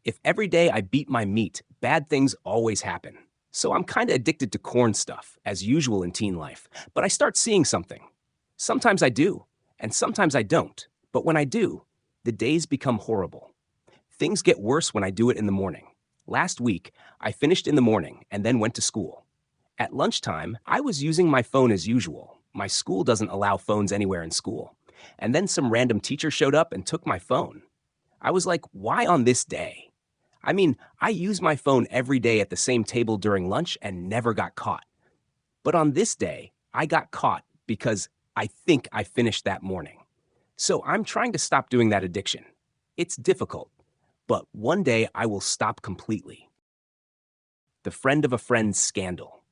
If every day I beat my meat, bad things always happen. So I'm kinda addicted to corn stuff, as usual in teen life, but I start seeing something. Sometimes I do, and sometimes I don't. But when I do, the days become horrible. Things get worse when I do it in the morning. Last week, I finished in the morning and then went to school. At lunchtime, I was using my phone as usual. My school doesn't allow phones anywhere in school. And then some random teacher showed up and took my phone. I was like, why on this day? I mean, I use my phone every day at the same table during lunch and never got caught. But on this day, I got caught because I think I finished that morning. So I'm trying to stop doing that addiction. It's difficult, but one day I will stop completely. The friend of a friend's scandal.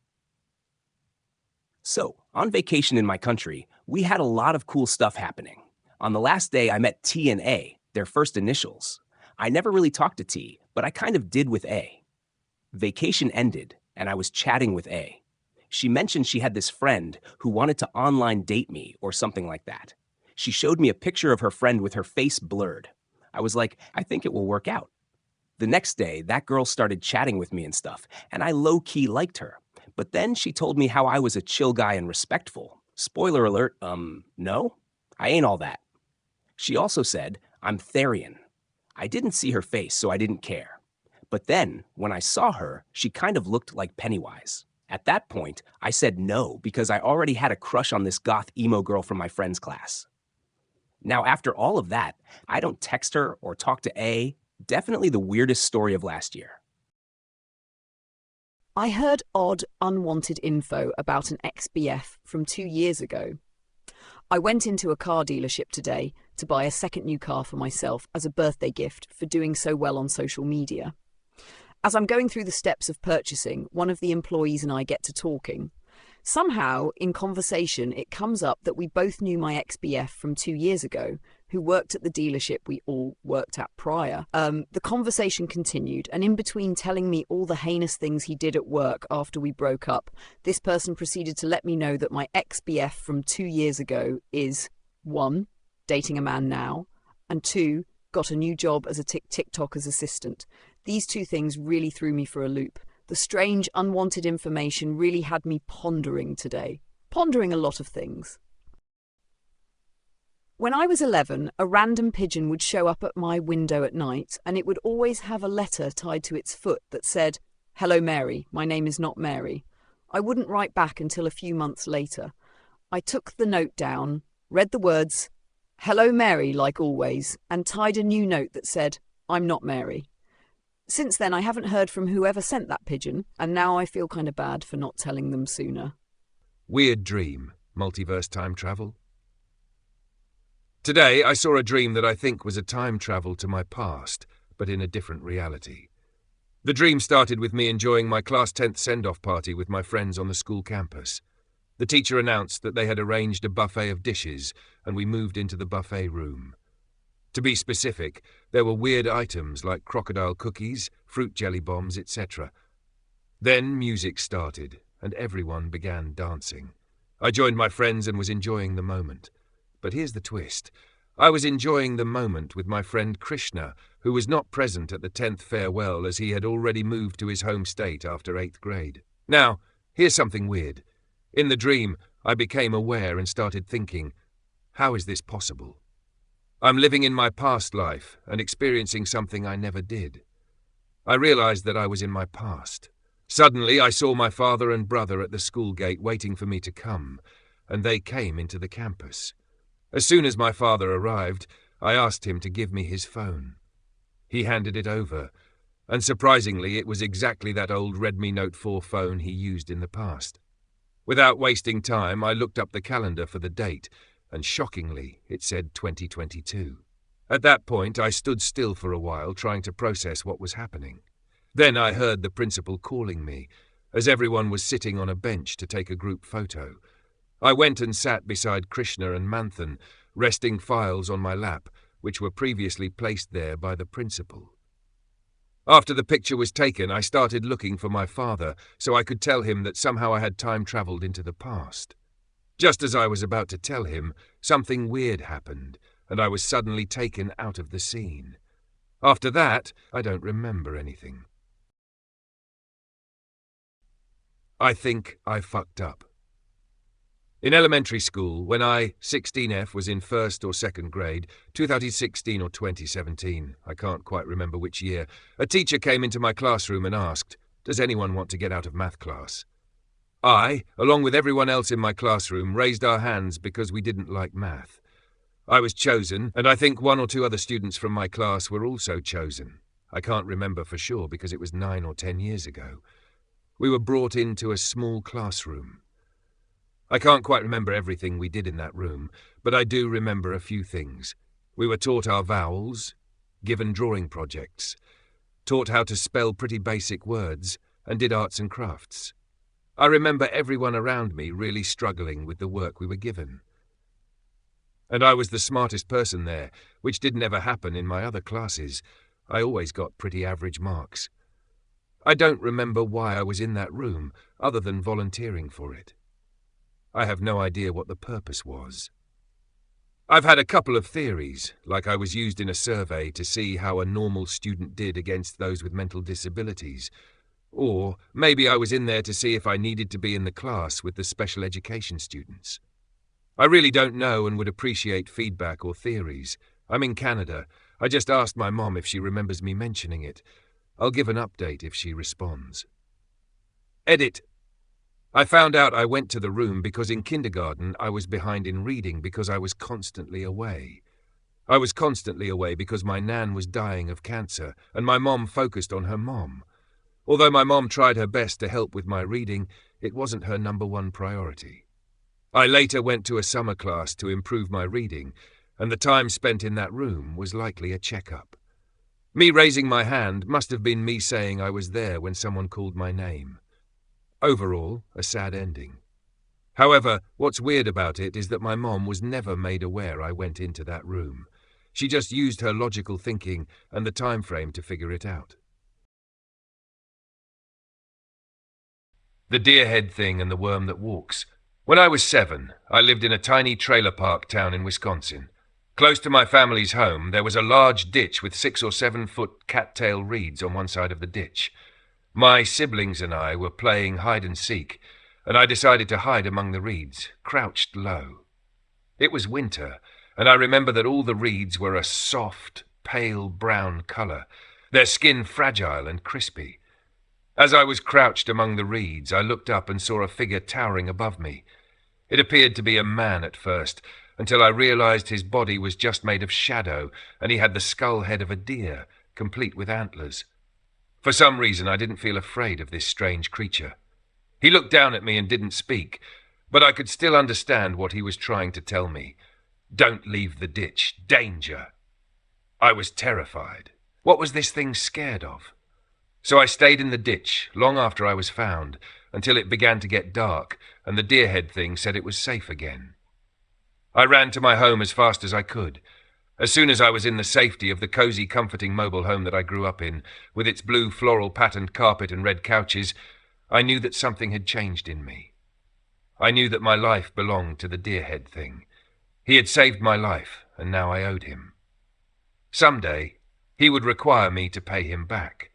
So, on vacation in my country, we had a lot of cool stuff happening. On the last day, I met T and A, their first initials. I never really talked to T, but I kind of did with A. Vacation ended, and I was chatting with A. She mentioned she had this friend who wanted to online date me or something like that. She showed me a picture of her friend with her face blurred. I was like, I think it will work out. The next day, that girl started chatting with me and stuff, and I low-key liked her. But then she told me how I was a chill guy and respectful. Spoiler alert, no? I ain't all that. She also said, I'm Therian. I didn't see her face, so I didn't care. But then, when I saw her, she kind of looked like Pennywise. At that point, I said no because I already had a crush on this goth emo girl from my friend's class. Now, after all of that, I don't text her or talk to A. Definitely the weirdest story of last year. I heard odd, unwanted info about an ex-BF from 2 years ago. I went into a car dealership today to buy a second new car for myself as a birthday gift for doing so well on social media. As I'm going through the steps of purchasing, one of the employees and I get to talking. Somehow, in conversation, it comes up that we both knew my ex-BF from 2 years ago, who worked at the dealership we all worked at prior. The conversation continued, and in between telling me all the heinous things he did at work after we broke up, this person proceeded to let me know that my ex-BF from 2 years ago is 1. Dating a man now, and 2. Got a new job as a TikToker's assistant. These two things really threw me for a loop. The strange, unwanted information really had me pondering today. Pondering a lot of things. When I was 11, a random pigeon would show up at my window at night, and it would always have a letter tied to its foot that said, "Hello Mary, my name is not Mary." I wouldn't write back until a few months later. I took the note down, read the words, "Hello Mary," like always, and tied a new note that said, "I'm not Mary." Since then, I haven't heard from whoever sent that pigeon, and now I feel kind of bad for not telling them sooner. Weird dream. Multiverse time travel. Today, I saw a dream that I think was a time travel to my past, but in a different reality. The dream started with me enjoying my Class 10th send-off party with my friends on the school campus. The teacher announced that they had arranged a buffet of dishes, and we moved into the buffet room. To be specific, there were weird items like crocodile cookies, fruit jelly bombs, etc. Then music started, and everyone began dancing. I joined my friends and was enjoying the moment. But here's the twist. I was enjoying the moment with my friend Krishna, who was not present at the 10th farewell as he had already moved to his home state after 8th grade. Now, here's something weird. In the dream, I became aware and started thinking, how is this possible? I'm living in my past life and experiencing something I never did. I realized that I was in my past. Suddenly, I saw my father and brother at the school gate waiting for me to come, and they came into the campus. As soon as my father arrived, I asked him to give me his phone. He handed it over, and surprisingly, it was exactly that old Redmi Note 4 phone he used in the past. Without wasting time, I looked up the calendar for the date, and shockingly, it said 2022. At that point, I stood still for a while, trying to process what was happening. Then I heard the principal calling me, as everyone was sitting on a bench to take a group photo. I went and sat beside Krishna and Manthan, resting files on my lap, which were previously placed there by the principal. After the picture was taken, I started looking for my father, so I could tell him that somehow I had time-travelled into the past. Just as I was about to tell him, something weird happened, and I was suddenly taken out of the scene. After that, I don't remember anything. I think I fucked up. In elementary school, when I, 16F, was in first or second grade, 2016 or 2017, I can't quite remember which year, a teacher came into my classroom and asked, "Does anyone want to get out of math class?" I, along with everyone else in my classroom, raised our hands because we didn't like math. I was chosen, and I think one or two other students from my class were also chosen. I can't remember for sure because it was 9 or 10 years ago. We were brought into a small classroom. I can't quite remember everything we did in that room, but I do remember a few things. We were taught our vowels, given drawing projects, taught how to spell pretty basic words, and did arts and crafts. I remember everyone around me really struggling with the work we were given. And I was the smartest person there, which didn't ever happen in my other classes. I always got pretty average marks. I don't remember why I was in that room, other than volunteering for it. I have no idea what the purpose was. I've had a couple of theories, like I was used in a survey to see how a normal student did against those with mental disabilities. Or maybe I was in there to see if I needed to be in the class with the special education students. I really don't know and would appreciate feedback or theories. I'm in Canada. I just asked my mom if she remembers me mentioning it. I'll give an update if she responds. Edit. I found out I went to the room because in kindergarten I was behind in reading because I was constantly away. I was constantly away because my nan was dying of cancer and my mom focused on her mom. Although my mom tried her best to help with my reading, it wasn't her #1 priority. I later went to a summer class to improve my reading, and the time spent in that room was likely a checkup. Me raising my hand must have been me saying I was there when someone called my name. Overall, a sad ending. However, what's weird about it is that my mom was never made aware I went into that room. She just used her logical thinking and the time frame to figure it out. The deer head thing and the worm that walks. When I was 7, I lived in a tiny trailer park town in Wisconsin. Close to my family's home, there was a large ditch with 6 or 7 foot cattail reeds on one side of the ditch. My siblings and I were playing hide and seek, and I decided to hide among the reeds, crouched low. It was winter, and I remember that all the reeds were a soft, pale brown colour, their skin fragile and crispy. As I was crouched among the reeds, I looked up and saw a figure towering above me. It appeared to be a man at first, until I realized his body was just made of shadow, and he had the skull head of a deer, complete with antlers. For some reason, I didn't feel afraid of this strange creature. He looked down at me and didn't speak, but I could still understand what he was trying to tell me. Don't leave the ditch. Danger. I was terrified. What was this thing scared of? So I stayed in the ditch, long after I was found, until it began to get dark, and the deer-head thing said it was safe again. I ran to my home as fast as I could. As soon as I was in the safety of the cozy, comforting mobile home that I grew up in, with its blue floral patterned carpet and red couches, I knew that something had changed in me. I knew that my life belonged to the deer-head thing. He had saved my life, and now I owed him. Someday, he would require me to pay him back.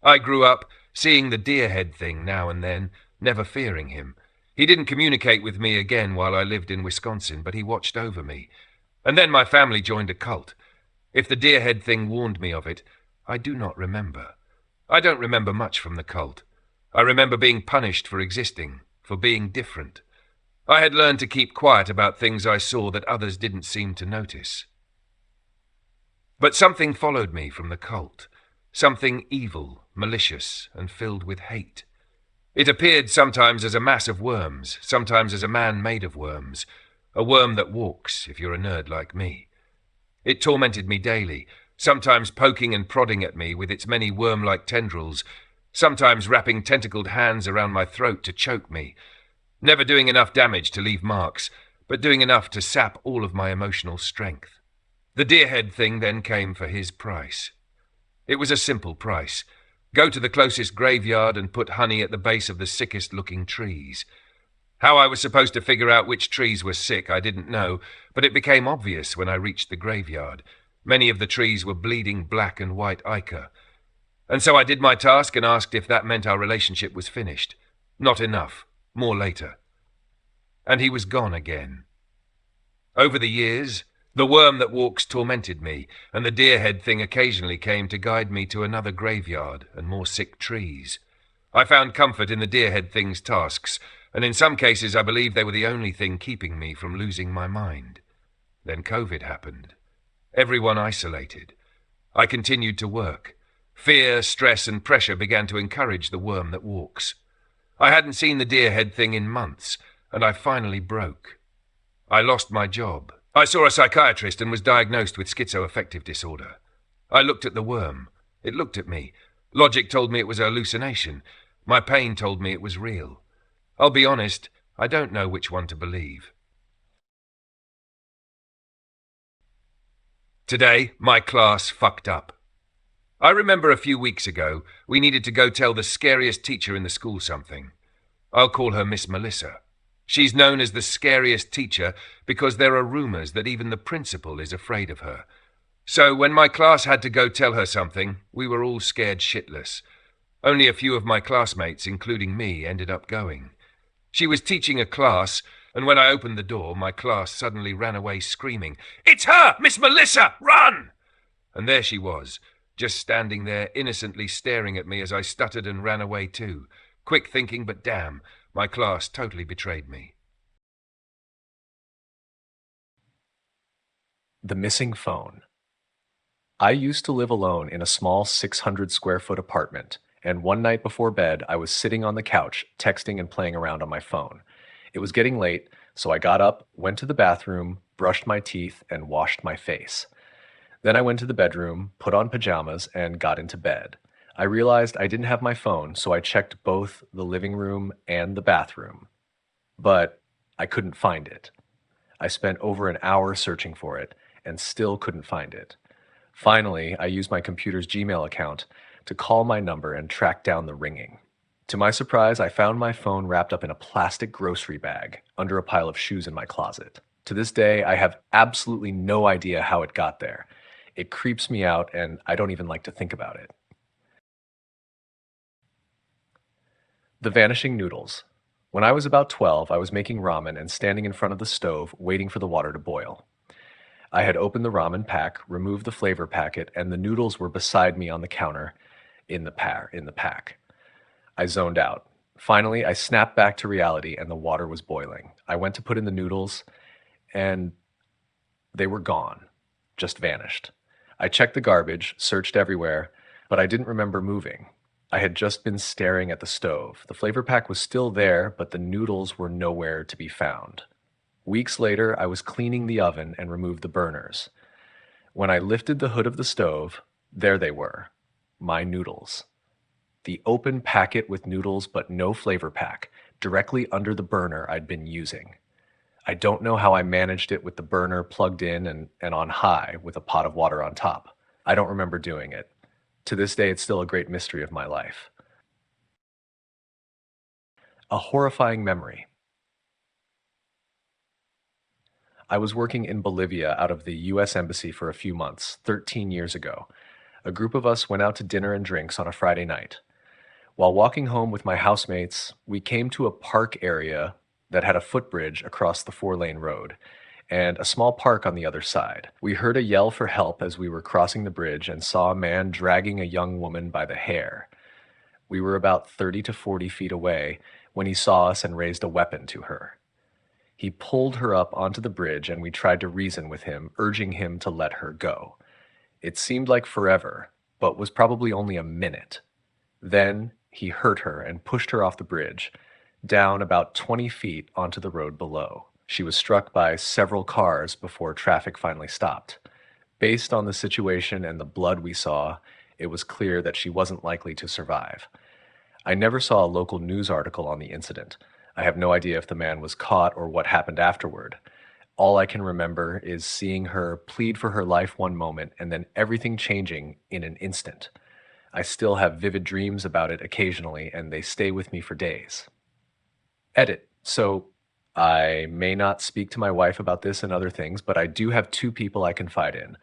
I grew up seeing the deer-head thing now and then, never fearing him. He didn't communicate with me again while I lived in Wisconsin, but he watched over me. And then my family joined a cult. If the deer-head thing warned me of it, I do not remember. I don't remember much from the cult. I remember being punished for existing, for being different. I had learned to keep quiet about things I saw that others didn't seem to notice. But something followed me from the cult. Something evil, malicious, and filled with hate. It appeared sometimes as a mass of worms, sometimes as a man made of worms. A worm that walks, if you're a nerd like me. It tormented me daily, sometimes poking and prodding at me with its many worm-like tendrils, sometimes wrapping tentacled hands around my throat to choke me, never doing enough damage to leave marks, but doing enough to sap all of my emotional strength. The deer-head thing then came for his price. It was a simple price. Go to the closest graveyard and put honey at the base of the sickest-looking trees. How I was supposed to figure out which trees were sick, I didn't know, but it became obvious when I reached the graveyard. Many of the trees were bleeding black and white ichor. And so I did my task and asked if that meant our relationship was finished. Not enough. More later. And he was gone again. Over the years, the worm that walks tormented me, and the deer-head thing occasionally came to guide me to another graveyard and more sick trees. I found comfort in the deer-head thing's tasks, and in some cases I believe they were the only thing keeping me from losing my mind. Then COVID happened. Everyone isolated. I continued to work. Fear, stress, and pressure began to encourage the worm that walks. I hadn't seen the deer-head thing in months, and I finally broke. I lost my job. I saw a psychiatrist and was diagnosed with schizoaffective disorder. I looked at the worm. It looked at me. Logic told me it was a hallucination. My pain told me it was real. I'll be honest, I don't know which one to believe. Today, my class fucked up. I remember a few weeks ago, we needed to go tell the scariest teacher in the school something. I'll call her Miss Melissa. She's known as the scariest teacher because there are rumors that even the principal is afraid of her. So when my class had to go tell her something, we were all scared shitless. Only a few of my classmates, including me, ended up going. She was teaching a class, and when I opened the door, my class suddenly ran away screaming, "It's her! Miss Melissa! Run!" And there she was, just standing there innocently staring at me as I stuttered and ran away too. Quick thinking, but damn, my class totally betrayed me. The missing phone. I used to live alone in a small 600 square foot apartment, and one night before bed, I was sitting on the couch, texting and playing around on my phone. It was getting late, so I got up, went to the bathroom, brushed my teeth, and washed my face. Then I went to the bedroom, put on pajamas, and got into bed. I realized I didn't have my phone, so I checked both the living room and the bathroom. But I couldn't find it. I spent over an hour searching for it, and still couldn't find it. Finally, I used my computer's Gmail account to call my number and track down the ringing. To my surprise, I found my phone wrapped up in a plastic grocery bag under a pile of shoes in my closet. To this day, I have absolutely no idea how it got there. It creeps me out, and I don't even like to think about it. The vanishing noodles. When I was about 12, I was making ramen and standing in front of the stove, waiting for the water to boil. I had opened the ramen pack, removed the flavor packet, and the noodles were beside me on the counter in the pack. I zoned out. Finally, I snapped back to reality and the water was boiling. I went to put in the noodles and they were gone, just vanished. I checked the garbage, searched everywhere, but I didn't remember moving. I had just been staring at the stove. The flavor pack was still there, but the noodles were nowhere to be found. Weeks later, I was cleaning the oven and removed the burners. When I lifted the hood of the stove, there they were, my noodles. The open packet with noodles but no flavor pack, directly under the burner I'd been using. I don't know how I managed it with the burner plugged in and on high with a pot of water on top. I don't remember doing it. To this day, it's still a great mystery of my life. A horrifying memory. I was working in Bolivia out of the U.S. Embassy for a few months, 13 years ago. A group of us went out to dinner and drinks on a Friday night. While walking home with my housemates, we came to a park area that had a footbridge across the 4-lane road and a small park on the other side. We heard a yell for help as we were crossing the bridge and saw a man dragging a young woman by the hair. We were about 30 to 40 feet away when he saw us and raised a weapon to her. He pulled her up onto the bridge and we tried to reason with him, urging him to let her go. It seemed like forever, but was probably only a minute. Then he hurt her and pushed her off the bridge, down about 20 feet onto the road below. She was struck by several cars before traffic finally stopped. Based on the situation and the blood we saw, it was clear that she wasn't likely to survive. I never saw a local news article on the incident. I have no idea if the man was caught or what happened afterward. All I can remember is seeing her plead for her life one moment and then everything changing in an instant. I still have vivid dreams about it occasionally, and they stay with me for days. Edit. So I may not speak to my wife about this and other things, but I do have 2 people I confide in.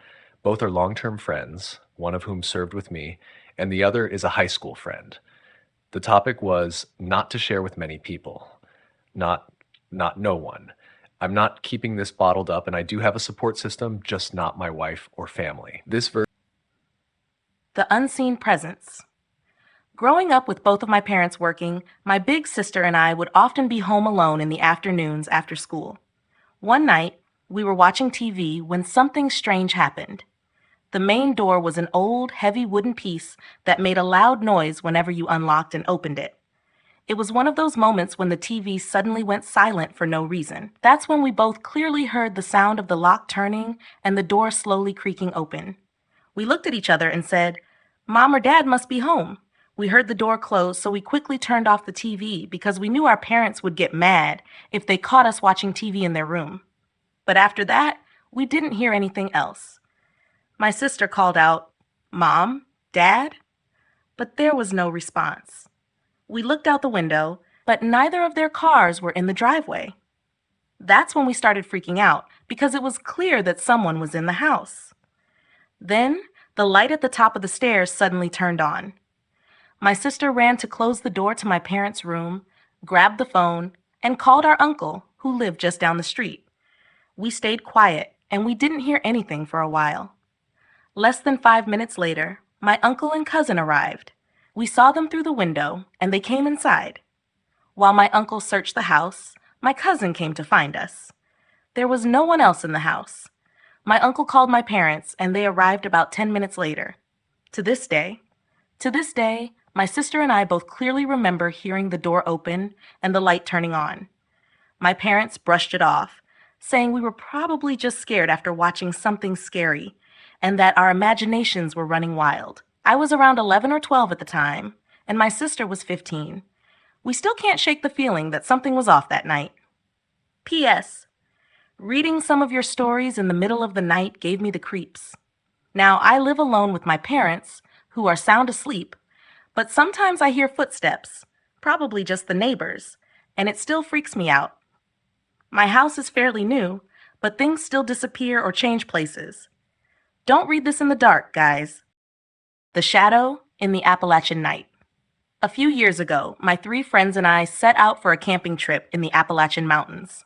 Both are long-term friends, one of whom served with me, and the other is a high school friend. The topic was not to share with many people, not not no one. I'm not keeping this bottled up and I do have a support system, just not my wife or family. The unseen presence. Growing up with both of my parents working, my big sister and I would often be home alone in the afternoons after school. One night, we were watching TV when something strange happened. The main door was an old, heavy wooden piece that made a loud noise whenever you unlocked and opened it. It was one of those moments when the TV suddenly went silent for no reason. That's when we both clearly heard the sound of the lock turning and the door slowly creaking open. We looked at each other and said, "Mom or Dad must be home." We heard the door close, so we quickly turned off the TV because we knew our parents would get mad if they caught us watching TV in their room. But after that, we didn't hear anything else. My sister called out, "Mom? Dad?" But there was no response. We looked out the window, but neither of their cars were in the driveway. That's when we started freaking out because it was clear that someone was in the house. Then, the light at the top of the stairs suddenly turned on. My sister ran to close the door to my parents' room, grabbed the phone, and called our uncle, who lived just down the street. We stayed quiet, and we didn't hear anything for a while. Less than 5 minutes later, my uncle and cousin arrived. We saw them through the window, and they came inside. While my uncle searched the house, my cousin came to find us. There was no one else in the house. My uncle called my parents, and they arrived about 10 minutes later. To this day, my sister and I both clearly remember hearing the door open and the light turning on. My parents brushed it off, saying we were probably just scared after watching something scary, and that our imaginations were running wild. I was around 11 or 12 at the time, and my sister was 15. We still can't shake the feeling that something was off that night. P.S. Reading some of your stories in the middle of the night gave me the creeps. Now, I live alone with my parents, who are sound asleep, but sometimes I hear footsteps, probably just the neighbors, and it still freaks me out. My house is fairly new, but things still disappear or change places. Don't read this in the dark, guys. The Shadow in the Appalachian Night. A few years ago, my 3 friends and I set out for a camping trip in the Appalachian Mountains.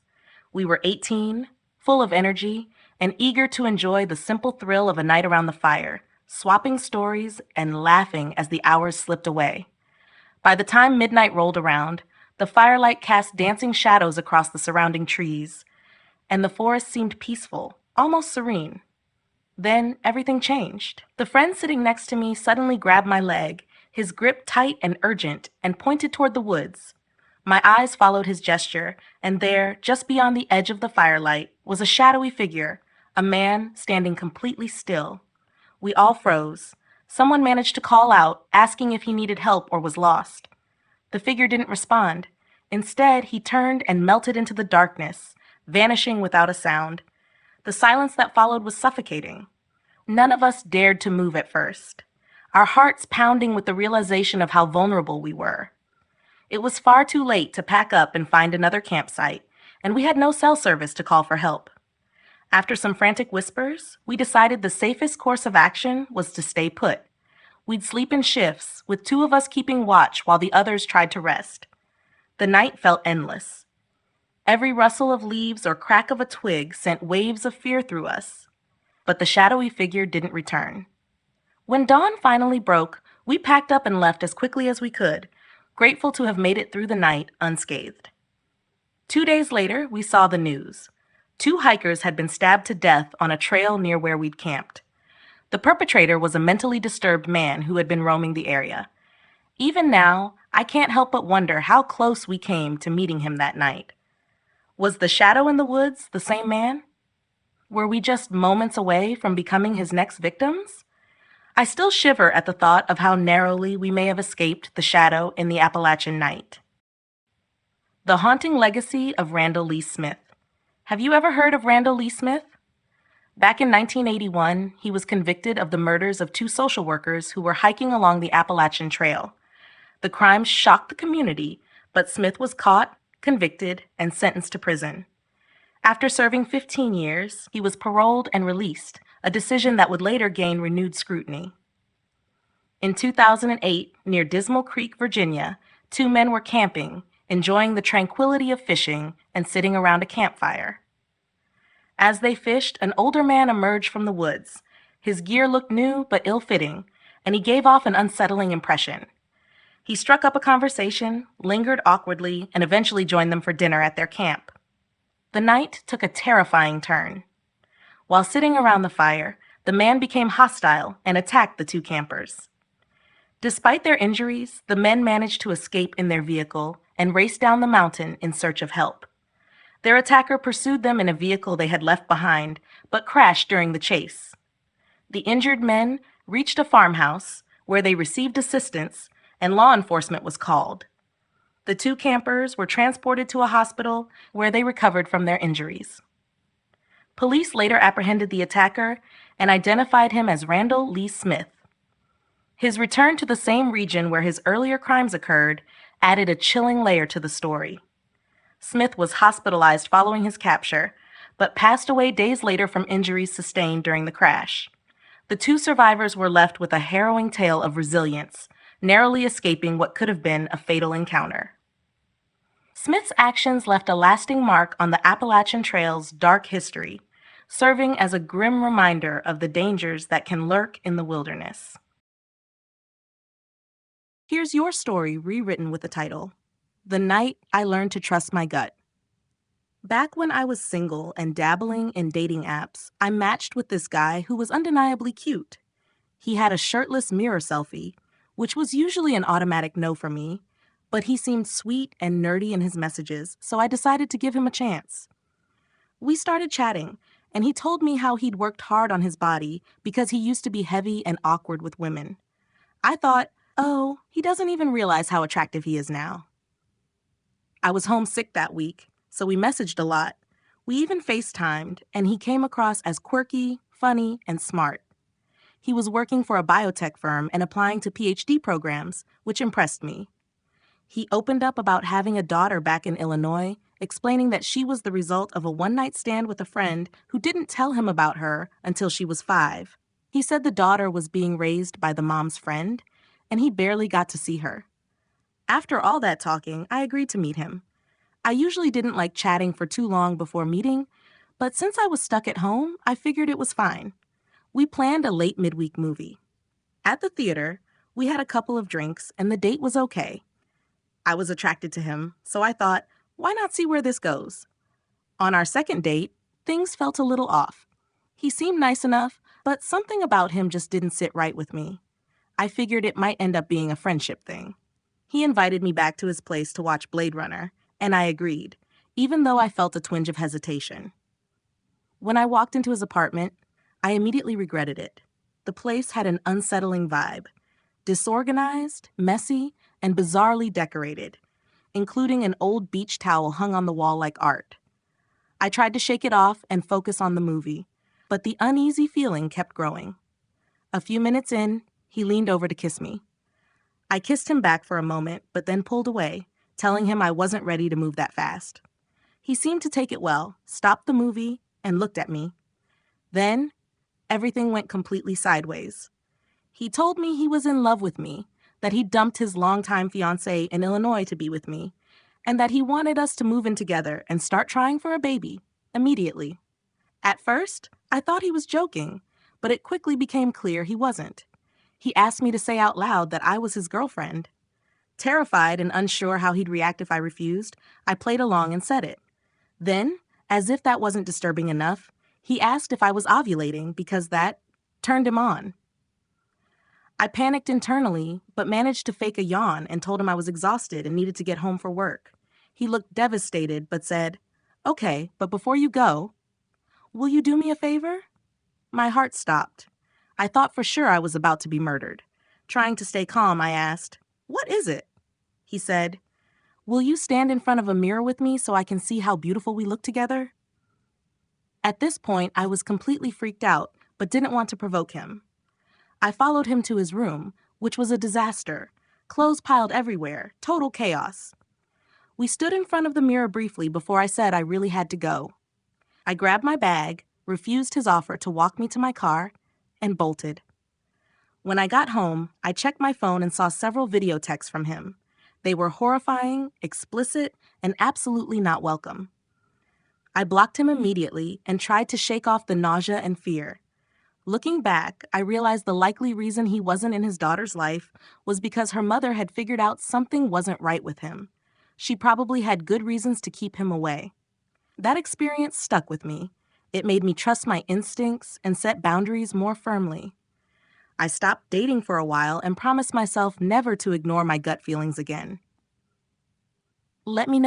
We were 18, full of energy, and eager to enjoy the simple thrill of a night around the fire, swapping stories and laughing as the hours slipped away. By the time midnight rolled around, the firelight cast dancing shadows across the surrounding trees, and the forest seemed peaceful, almost serene. Then everything changed. The friend sitting next to me suddenly grabbed my leg, his grip tight and urgent, and pointed toward the woods. My eyes followed his gesture, and there, just beyond the edge of the firelight, was a shadowy figure, a man standing completely still. We all froze. Someone managed to call out, asking if he needed help or was lost. The figure didn't respond. Instead, he turned and melted into the darkness, vanishing without a sound. The silence that followed was suffocating. None of us dared to move at first, our hearts pounding with the realization of how vulnerable we were. It was far too late to pack up and find another campsite, and we had no cell service to call for help. After some frantic whispers, we decided the safest course of action was to stay put. We'd sleep in shifts, with 2 of us keeping watch while the others tried to rest. The night felt endless. Every rustle of leaves or crack of a twig sent waves of fear through us. But the shadowy figure didn't return. When dawn finally broke, we packed up and left as quickly as we could, grateful to have made it through the night unscathed. 2 days later, we saw the news. 2 hikers had been stabbed to death on a trail near where we'd camped. The perpetrator was a mentally disturbed man who had been roaming the area. Even now, I can't help but wonder how close we came to meeting him that night. Was the shadow in the woods the same man? Were we just moments away from becoming his next victims? I still shiver at the thought of how narrowly we may have escaped the shadow in the Appalachian night. The haunting legacy of Randall Lee Smith. Have you ever heard of Randall Lee Smith? Back in 1981, he was convicted of the murders of 2 social workers who were hiking along the Appalachian Trail. The crimes shocked the community, but Smith was caught, convicted, and sentenced to prison. After serving 15 years, he was paroled and released, a decision that would later gain renewed scrutiny. In 2008, near Dismal Creek, Virginia, two men were camping, enjoying the tranquility of fishing and sitting around a campfire. As they fished, an older man emerged from the woods. His gear looked new but ill-fitting, and he gave off an unsettling impression. He struck up a conversation, lingered awkwardly, and eventually joined them for dinner at their camp. The night took a terrifying turn. While sitting around the fire, the man became hostile and attacked the two campers. Despite their injuries, the men managed to escape in their vehicle and raced down the mountain in search of help. Their attacker pursued them in a vehicle they had left behind, but crashed during the chase. The injured men reached a farmhouse where they received assistance and law enforcement was called. The two campers were transported to a hospital where they recovered from their injuries. Police later apprehended the attacker and identified him as Randall Lee Smith. His return to the same region where his earlier crimes occurred added a chilling layer to the story. Smith was hospitalized following his capture, but passed away days later from injuries sustained during the crash. The two survivors were left with a harrowing tale of resilience, narrowly escaping what could have been a fatal encounter. Smith's actions left a lasting mark on the Appalachian Trail's dark history, serving as a grim reminder of the dangers that can lurk in the wilderness. Here's your story rewritten with the title, The Night I Learned to Trust My Gut. Back when I was single and dabbling in dating apps, I matched with this guy who was undeniably cute. He had a shirtless mirror selfie, which was usually an automatic no for me, but he seemed sweet and nerdy in his messages, so I decided to give him a chance. We started chatting, and he told me how he'd worked hard on his body because he used to be heavy and awkward with women. I thought, oh, he doesn't even realize how attractive he is now. I was homesick that week, so we messaged a lot. We even FaceTimed, and he came across as quirky, funny, and smart. He was working for a biotech firm and applying to PhD programs, which impressed me. He opened up about having a daughter back in Illinois, explaining that she was the result of a one-night stand with a friend who didn't tell him about her until she was 5. He said the daughter was being raised by the mom's friend, and he barely got to see her. After all that talking, I agreed to meet him. I usually didn't like chatting for too long before meeting, but since I was stuck at home, I figured it was fine. We planned a late midweek movie. At the theater, we had a couple of drinks, and the date was okay. I was attracted to him, so I thought, why not see where this goes? On our second date, things felt a little off. He seemed nice enough, but something about him just didn't sit right with me. I figured it might end up being a friendship thing. He invited me back to his place to watch Blade Runner, and I agreed, even though I felt a twinge of hesitation. When I walked into his apartment, I immediately regretted it. The place had an unsettling vibe. Disorganized, messy, and bizarrely decorated, including an old beach towel hung on the wall like art. I tried to shake it off and focus on the movie, but the uneasy feeling kept growing. A few minutes in, he leaned over to kiss me. I kissed him back for a moment, but then pulled away, telling him I wasn't ready to move that fast. He seemed to take it well, stopped the movie, and looked at me. Then, everything went completely sideways. He told me he was in love with me, that he dumped his longtime fiancée in Illinois to be with me, and that he wanted us to move in together and start trying for a baby, immediately. At first, I thought he was joking, but it quickly became clear he wasn't. He asked me to say out loud that I was his girlfriend. Terrified and unsure how he'd react if I refused, I played along and said it. Then, as if that wasn't disturbing enough, he asked if I was ovulating because that turned him on. I panicked internally, but managed to fake a yawn and told him I was exhausted and needed to get home for work. He looked devastated, but said, "Okay, but before you go, will you do me a favor?" My heart stopped. I thought for sure I was about to be murdered. Trying to stay calm, I asked, "What is it?" He said, "Will you stand in front of a mirror with me so I can see how beautiful we look together?" At this point, I was completely freaked out, but didn't want to provoke him. I followed him to his room, which was a disaster. Clothes piled everywhere, total chaos. We stood in front of the mirror briefly before I said I really had to go. I grabbed my bag, refused his offer to walk me to my car, and bolted. When I got home, I checked my phone and saw several video texts from him. They were horrifying, explicit, and absolutely not welcome. I blocked him immediately and tried to shake off the nausea and fear. Looking back, I realized the likely reason he wasn't in his daughter's life was because her mother had figured out something wasn't right with him. She probably had good reasons to keep him away. That experience stuck with me. It made me trust my instincts and set boundaries more firmly. I stopped dating for a while and promised myself never to ignore my gut feelings again. Let me know